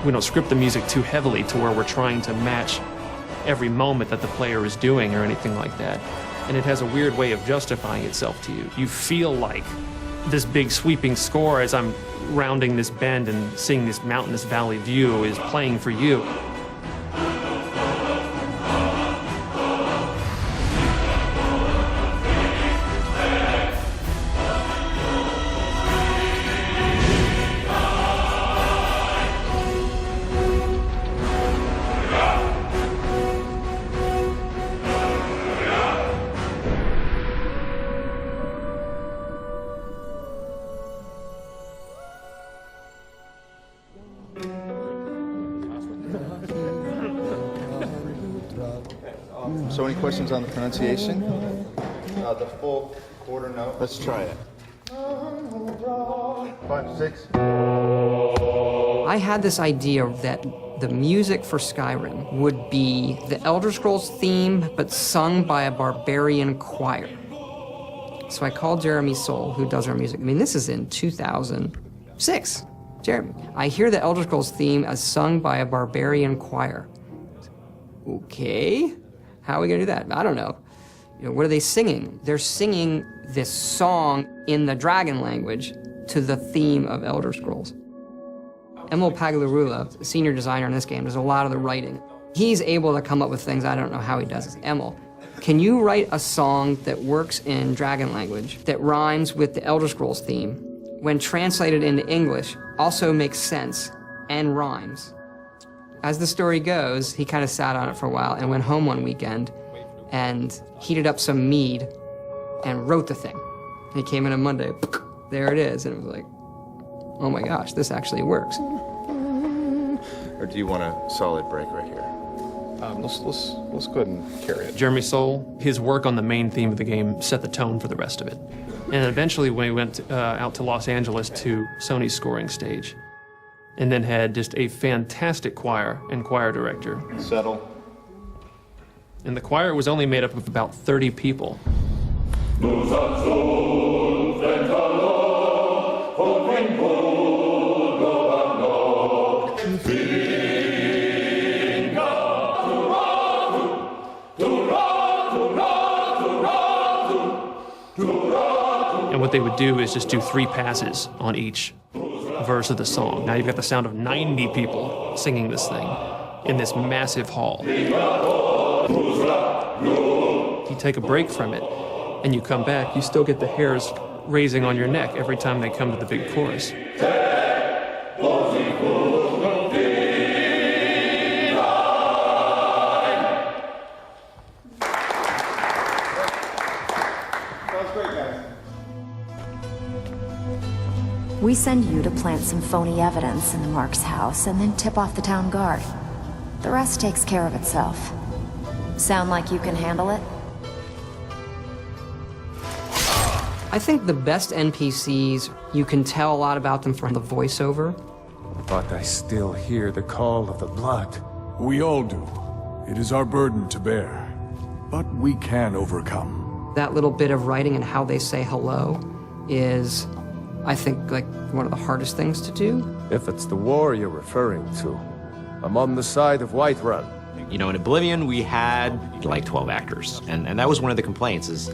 We don't script the music too heavily to where we're trying to match every moment that the player is doing or anything like that. And it has a weird way of justifying itself to you. You feel like this big sweeping score as I'm rounding this bend and seeing this mountainous valley view is playing for you. So any questions on the pronunciation? The full quarter note. Let's try it. 5, 6. I had this idea that the music for Skyrim would be the Elder Scrolls theme, but sung by a barbarian choir. So I called Jeremy Soule, who does our music. I mean, this is in 2006. Jeremy, I hear the Elder Scrolls theme as sung by a barbarian choir. Okay, how are we gonna do that? I don't know. You know, what are they singing? They're singing this song in the dragon language to the theme of Elder Scrolls. Emil Paglarula, the senior designer in this game, does a lot of the writing. He's able to come up with things, I don't know how he does it. Emil, can you write a song that works in dragon language that rhymes with the Elder Scrolls theme, when translated into English, also makes sense and rhymes? As the story goes, he kind of sat on it for a while and went home one weekend and heated up some mead and wrote the thing. He came in on Monday, there it is, and it was like, oh my gosh, this actually works. Or do you want a solid break right here? Let's go ahead and carry it. Jeremy Soule, his work on the main theme of the game set the tone for the rest of it. And eventually we went out to Los Angeles to Sony's scoring stage, and then had just a fantastic choir and choir director. Settle. And the choir was only made up of about 30 people. And what they would do is just do 3 passes on each verse of the song. Now you've got the sound of 90 people singing this thing in this massive hall. You take a break from it and you come back, you still get the hairs raising on your neck every time they come to the big chorus. We send you to plant some phony evidence in the Mark's house and then tip off the town guard. The rest takes care of itself. Sound like you can handle it? I think the best NPCs, you can tell a lot about them from the voiceover. But I still hear the call of the blood. We all do. It is our burden to bear. But we can overcome. That little bit of writing and how they say hello is, I think, like one of the hardest things to do. If it's the war you're referring to, I'm on the side of Whiterun. You know, in Oblivion, we had like 12 actors, and that was one of the complaints, is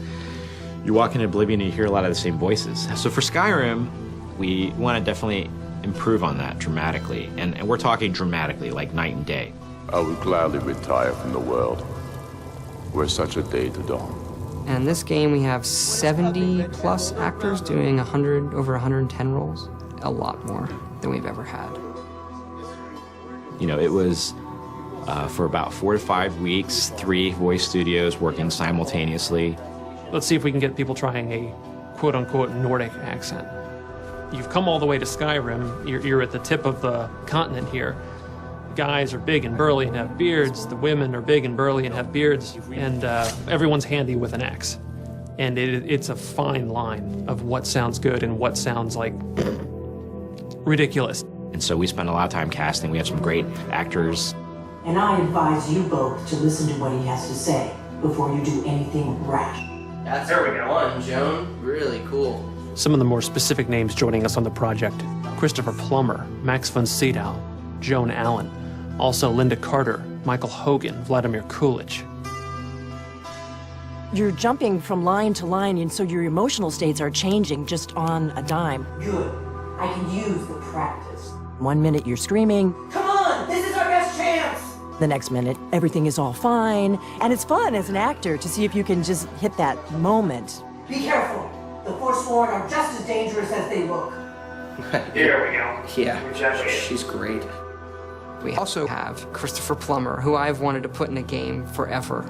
you walk into Oblivion and you hear a lot of the same voices. So for Skyrim, we want to definitely improve on that dramatically, and we're talking dramatically, like night and day. I would gladly retire from the world, were such a day to dawn. And in this game, we have 70 plus actors doing over 110 roles. A lot more than we've ever had. You know, it was for about 4 to 5 weeks, 3 voice studios working simultaneously. Let's see if we can get people trying a quote-unquote Nordic accent. You've come all the way to Skyrim. You're at the tip of the continent here. The guys are big and burly and have beards. The women are big and burly and have beards. And everyone's handy with an axe. And it's a fine line of what sounds good and what sounds like ridiculous. And so we spent a lot of time casting. We have some great actors. And I advise you both to listen to what he has to say before you do anything rash. That's fun, Joan. Really cool. Some of the more specific names joining us on the project: Christopher Plummer, Max von Sydow, Joan Allen. Also Linda Carter, Michael Hogan, Vladimir Coolidge. You're jumping from line to line, and so your emotional states are changing just on a dime. Good. I can use the practice. 1 minute you're screaming. Come on! This is our best chance! The next minute, everything is all fine. And it's fun as an actor to see if you can just hit that moment. Be careful. The Forsworn are just as dangerous as they look. Here we go. Yeah, she's great. We also have Christopher Plummer, who I've wanted to put in a game forever.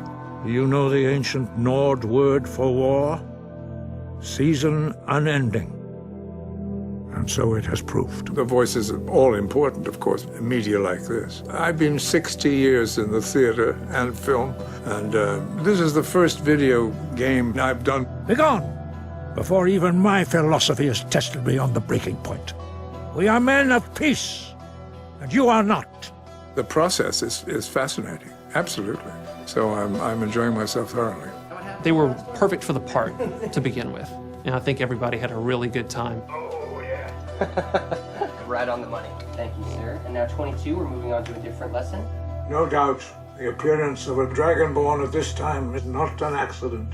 You know the ancient Nord word for war? Season unending. And so it has proved. The voice is all important, of course, in media like this. I've been 60 years in the theater and film, and this is the first video game I've done. Begone, before even my philosophy is tested beyond the breaking point. We are men of peace, and you are not. The process is fascinating, absolutely. So I'm enjoying myself thoroughly. They were perfect for the part to begin with, and I think everybody had a really good time. Right on the money. Thank you, sir. And now 22, we're moving on to a different lesson. No doubt, the appearance of a dragonborn at this time is not an accident.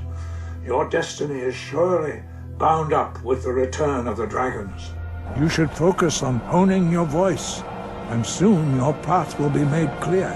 Your destiny is surely bound up with the return of the dragons. You should focus on honing your voice, and soon your path will be made clear.